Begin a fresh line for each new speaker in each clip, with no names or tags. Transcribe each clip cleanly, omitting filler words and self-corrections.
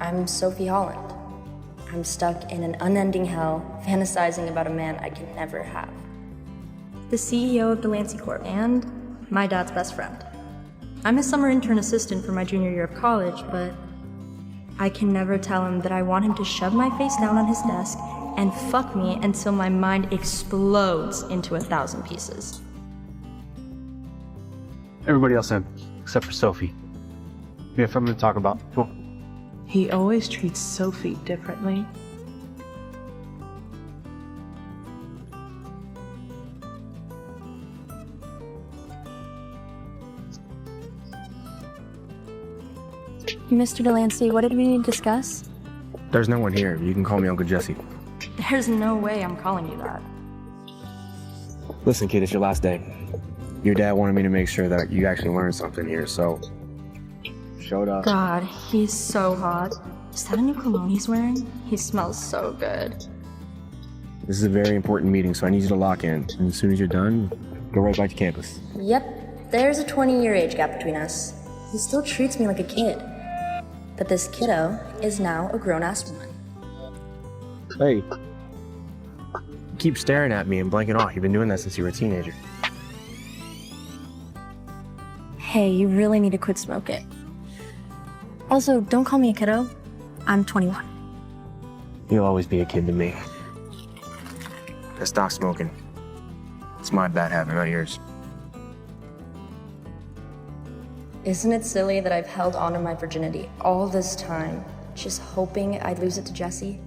I'm Sophie Holland. I'm stuck in an unending hell, fantasizing about a man I can never have.
The CEO of Delancey Corp. And my dad's best friend. I'm his summer intern assistant for my junior year of college, but I can never tell him that I want him to shove my face down on his desk and fuck me until my mind explodes into 1,000 pieces.
Everybody else in, except for Sophie. We have something to talk about. Come on.
He always treats Sophie differently.
Mr. Delancey, what did we need to discuss?
There's no one here. You can call me Uncle Jesse.
There's no way I'm calling you that.
Listen, kid, it's your last day. Your dad wanted me to make sure that you actually learned something here, so showed up.
God, he's so hot. Is that a new cologne he's wearing? He smells so good.
This is a very important meeting, so I need you to lock in. And as soon as you're done, go right back to campus.
Yep, there's a 20-year age gap between us. He still treats me like a kid. But this kiddo is now a grown-ass woman.
Hey. You keep staring at me and blanking off. You've been doing that since you were a teenager.
Hey, you really need to quit smoking. Also, don't call me a kiddo. I'm 21.
You'll always be a kid to me. Now stop smoking. It's my bad habit, not yours.
Isn't it silly that I've held on to my virginity all this time, just hoping I'd lose it to Jesse?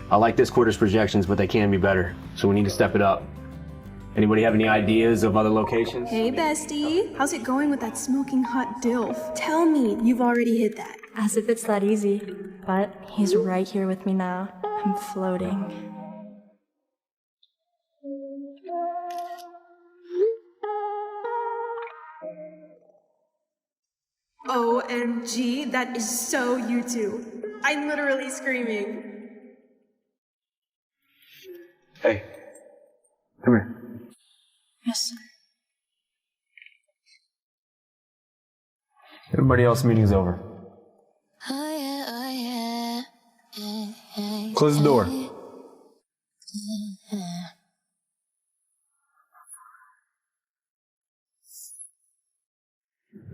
I like this quarter's projections, but they can be better, so we need to step it up. Anybody have any ideas of other locations?
Hey, bestie. How's it going with that smoking hot DILF? Tell me you've already hit that.
As if it's that easy. But he's right here with me now. I'm floating.
OMG, that is so you two. I'm literally screaming.
Hey, come here.
Yes.
Everybody else, meeting's over. Close the door.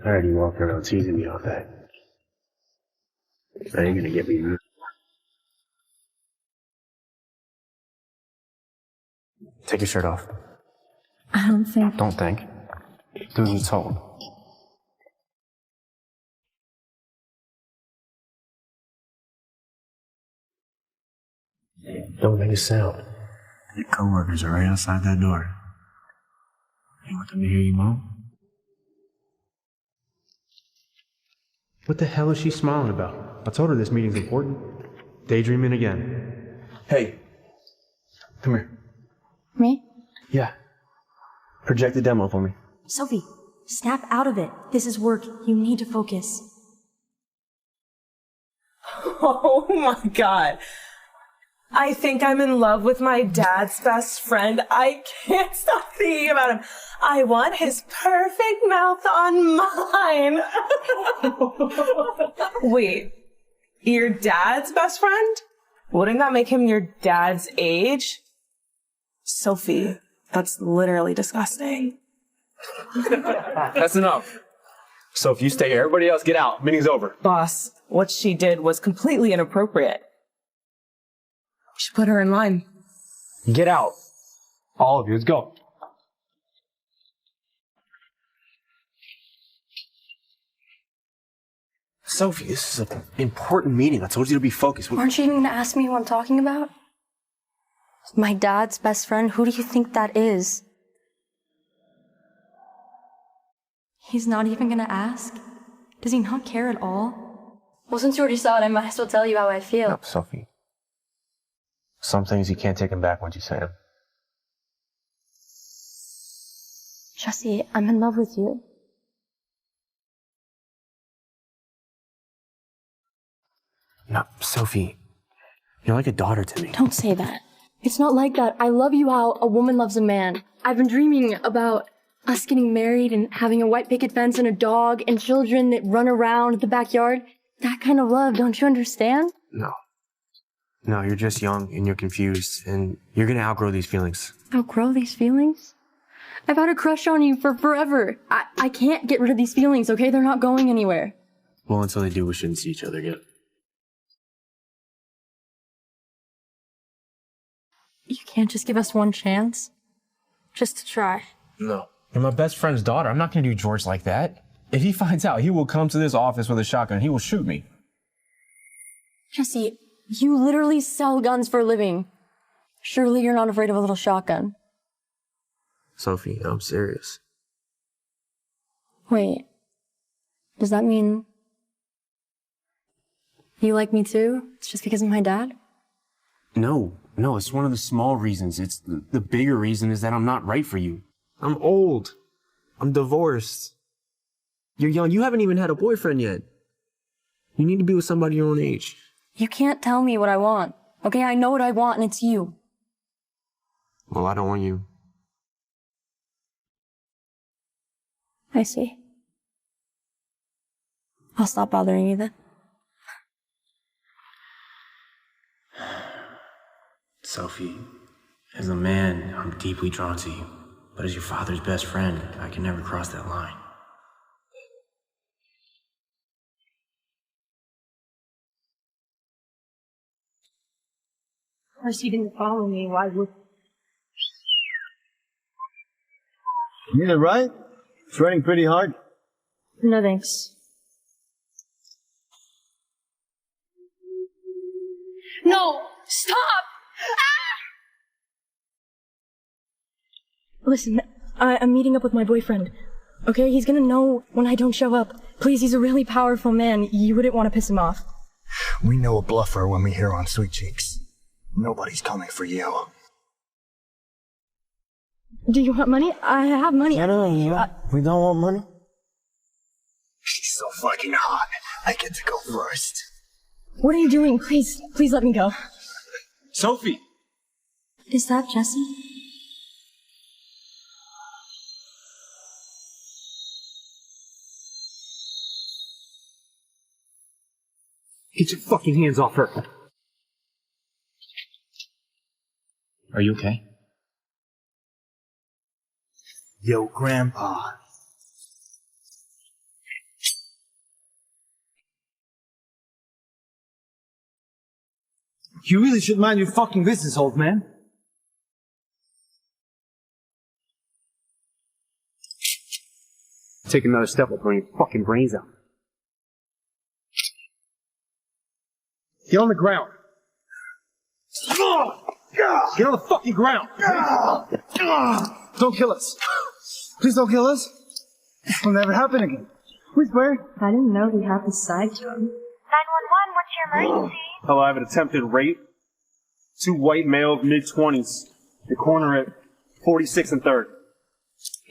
I heard you walking around teasing me all day. Now you're gonna get me. Take your shirt off.
I don't think.
Don't think. Do as you're told. Don't make a sound. Your coworkers are right outside that door. You want them to hear you, Mom?
What the hell is she smiling about? I told her this meeting's important. Daydreaming again. Hey, come here.
Me?
Yeah. Project the demo for me.
Sophie, snap out of it. This is work. You need to focus.
Oh my god. I think I'm in love with my dad's best friend. I can't stop thinking about him. I want his perfect mouth on mine. Wait, your dad's best friend? Wouldn't that make him your dad's age? Sophie, that's literally disgusting.
That's enough. So if you stay here, everybody else get out. Meeting's over.
Boss, what she did was completely inappropriate. We should put her in line.
Get out. All of you, let's go.
Sophie, this is an important meeting. I told you to be focused.
Aren't you even gonna ask me who I'm talking about? My dad's best friend? Who do you think that is? He's not even gonna ask? Does he not care at all? Well, since you already saw it, I might as well tell you how I feel.
No, Sophie. Some things you can't take them back once you say them.
Jesse, I'm in love with you.
No, Sophie. You're like a daughter to me.
Don't say that. It's not like that. I love you how a woman loves a man. I've been dreaming about us getting married and having a white picket fence and a dog and children that run around the backyard. That kind of love, don't you understand?
No. No, you're just young and you're confused, and you're gonna outgrow these feelings.
Outgrow these feelings? I've had a crush on you for forever. I can't get rid of these feelings, okay? They're not going anywhere.
Well, until they do, we shouldn't see each other again.
You can't just give us one chance? Just to try.
No. You're my best friend's daughter. I'm not gonna do George like that. If he finds out, he will come to this office with a shotgun and he will shoot me.
Jesse, you literally sell guns for a living. Surely you're not afraid of a little shotgun.
Sophie, I'm serious.
Wait, does that mean you like me too? It's just because of my dad?
No, it's one of the small reasons. It's the bigger reason is that I'm not right for you. I'm old. I'm divorced. You're young. You haven't even had a boyfriend yet. You need to be with somebody your own age.
You can't tell me what I want. Okay, I know what I want and it's you.
Well, I don't want you.
I see. I'll stop bothering you then.
Sophie, as a man, I'm deeply drawn to you. But as your father's best friend, I can never cross that line.
Of course, you didn't follow me. Why would?
You need it right? It's raining pretty hard.
No thanks.
No! Stop!
Listen, I'm meeting up with my boyfriend. Okay, he's gonna know when I don't show up. Please, he's a really powerful man. You wouldn't want to piss him off.
We know a bluffer when we hear on Sweet Cheeks. Nobody's coming for you.
Do you want money? I have money.
No. We don't want money. She's so fucking hot. I get to go first.
What are you doing? Please let me go.
Sophie!
Is that Jesse?
Get your fucking hands off her! Are you okay?
Yo, Grandpa. You really should mind your fucking business, old man.
Take another step, I'll blow your fucking brains out. Get on the ground. Get on the fucking ground.
Don't kill us. Please don't kill us. This will never happen again. Whisper.
I didn't know he had this side to
911,
him.
what's your emergency?
Hello, I have an attempted rape. 2 white males, mid-20s. The corner at 46 and 3rd.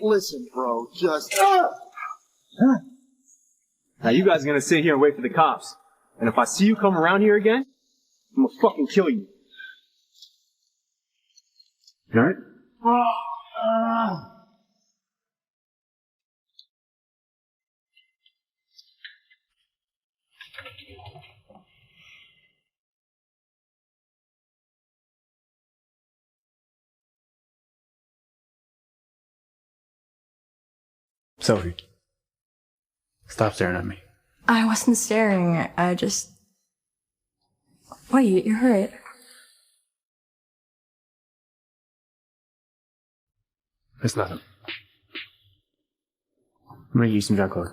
Listen, bro, just...
Now you guys are gonna sit here and wait for the cops. And if I see you come around here again, I'm gonna fucking kill you. Alright? Sophie, stop staring at me.
I wasn't staring. I just... Wait, you're hurt.
It's nothing. I'm gonna give you some dry clothes.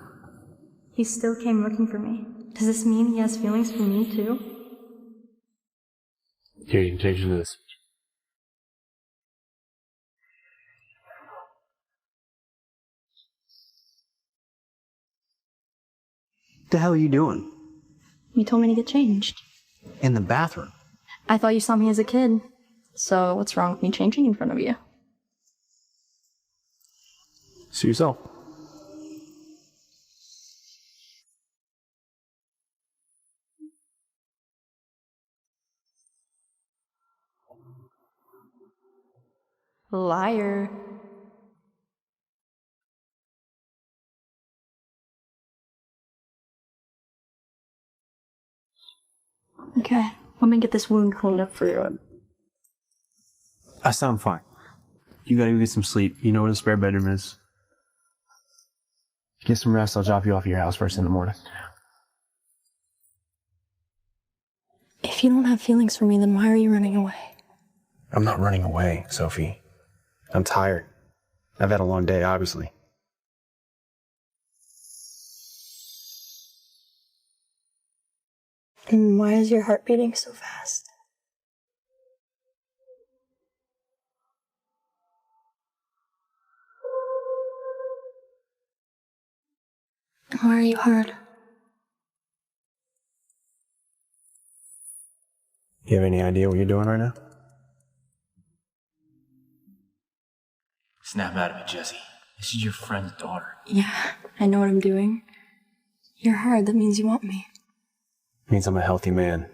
He still came looking for me. Does this mean he has feelings for me too?
Here, you can change into this.
What the hell are you doing?
You told me to get changed.
In the bathroom?
I thought you saw me as a kid. So what's wrong with me changing in front of you?
See yourself.
Liar. Okay, let me get this wound cleaned up for you.
I sound fine. You gotta go get some sleep. You know where the spare bedroom is. Get some rest. I'll drop you off at your house first in the morning.
If you don't have feelings for me, then why are you running away?
I'm not running away, Sophie. I'm tired. I've had a long day, obviously.
And why is your heart beating so fast? Why are you hard?
You have any idea what you're doing right now?
Snap out of it, Jesse. This is your friend's daughter.
Yeah, I know what I'm doing. You're hard, that means you want me.
Means I'm a healthy man.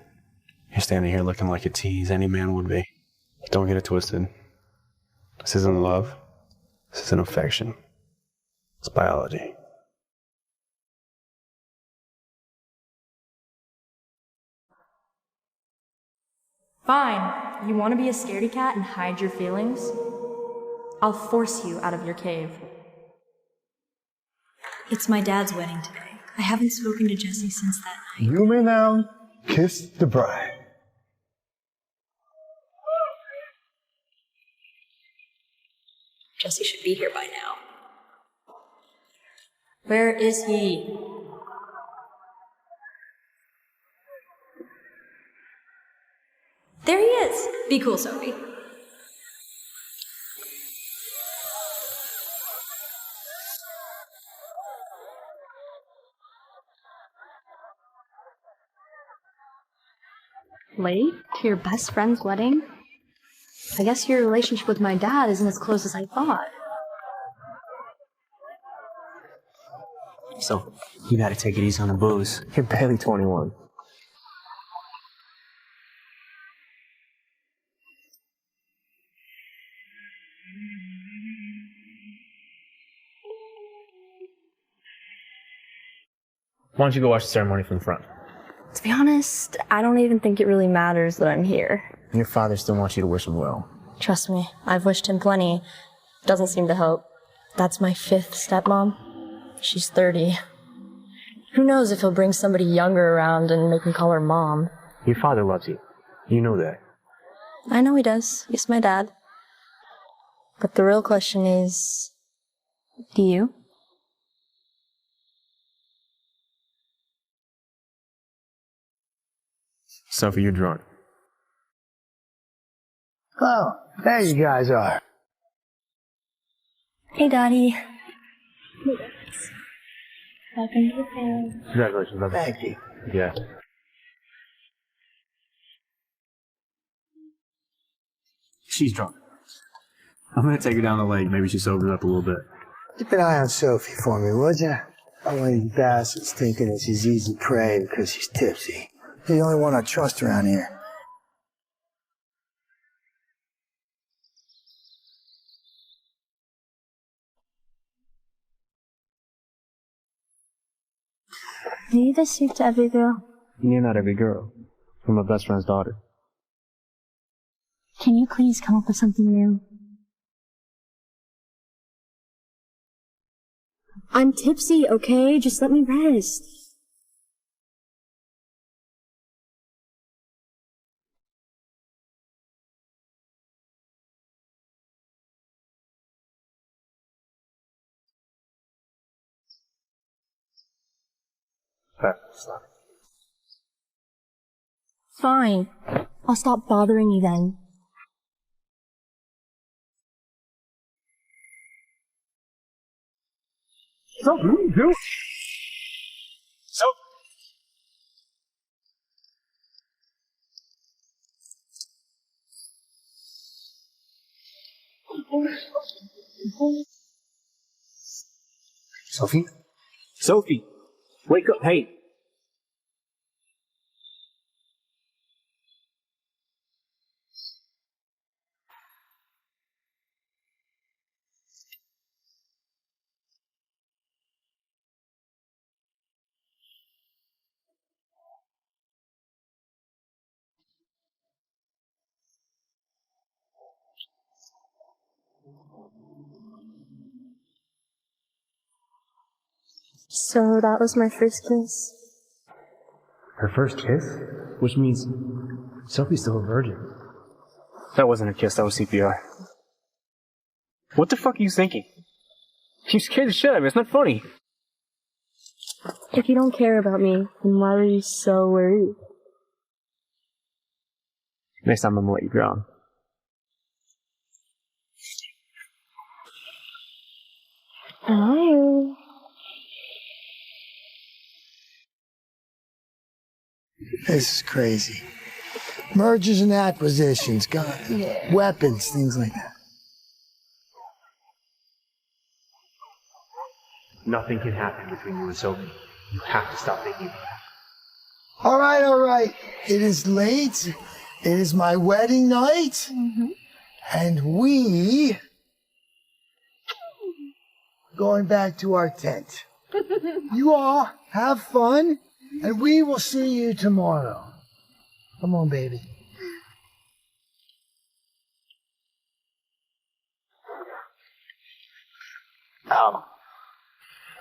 You're standing here looking like a tease any man would be. Don't get it twisted. This isn't love. This isn't affection. It's biology.
Fine. You want to be a scaredy cat and hide your feelings? I'll force you out of your cave. It's my dad's wedding today. I haven't spoken to Jesse since that night.
You may now kiss the bride.
Jesse should be here by now. Where is he? There he is! Be cool, Sophie. Late to your best friend's wedding? I guess your relationship with my dad isn't as close as I thought.
So, you gotta take it easy on the booze. You're barely 21. Why don't you go watch the ceremony from the front?
To be honest, I don't even think it really matters that I'm here.
Your father still wants you to wish him well.
Trust me, I've wished him plenty. Doesn't seem to help. That's my 5th stepmom. She's 30. Who knows if he'll bring somebody younger around and make me call her mom.
Your father loves you. You know that.
I know he does. He's my dad. But the real question is, do you?
Sophie, you're drunk.
Oh, there you guys are.
Hey, Daddy. Welcome to the family.
Congratulations, brother.
Thank you.
Yeah. She's drunk. I'm gonna take her down the lake. Maybe she sobers up a little bit.
Keep an eye on Sophie for me, would you? I don't want these bastards thinking that she's easy prey because she's tipsy. You're the only one I trust around here.
Are you the soup to every girl?
You're not every girl. You're my best friend's daughter.
Can you please come up with something new? I'm tipsy, okay? Just let me rest. Fine. I'll stop bothering you then.
What are you doing? Sophie?
Sophie! Wake up! Hey!
So that was my first kiss.
Her first kiss? Which means Sophie's still a virgin. That wasn't a kiss, that was CPR. What the fuck are you thinking? You scared the shit out of me, it's not funny.
If you don't care about me, then why were you so worried?
Next time I'm gonna let you drown.
Oh.
This is crazy. Mergers and acquisitions, guns, weapons, things like that.
Nothing can happen between you and Sophie. You have to stop thinking about that.
All right, all right. It is late. It is my wedding night. And we going back to our tent. You all have fun, and we will see you tomorrow. Come on, baby.
Oh.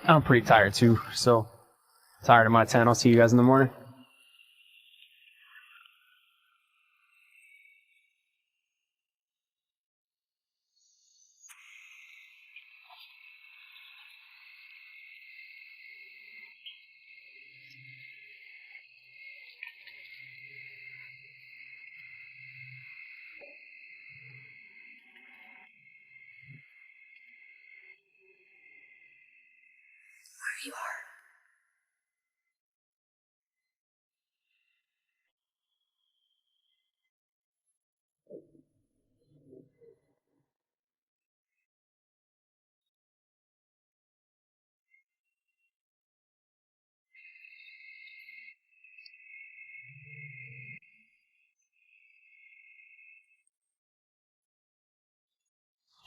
I'm pretty tired too, so tired of my tent. I'll see you guys in the morning.
You are.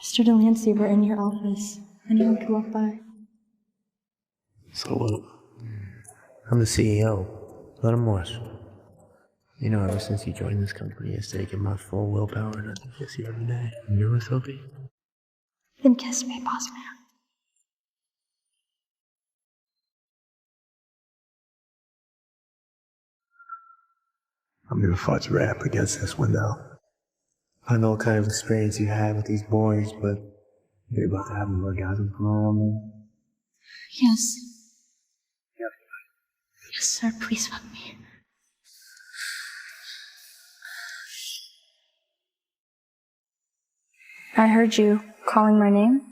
Mr. Delancey, we're in your office. Anyone can walk by.
So what? I'm the CEO. Let him watch. You know, ever since you joined this company, it's taken my full willpower not to kiss you every day. You're with Sophie?
Then kiss me, boss man.
I'm gonna fight to rap against this window. I know what kind of experience you had with these boys, but you're about to have an orgasm from around me.
Yes. Yes, sir, please fuck me. I heard you calling my name.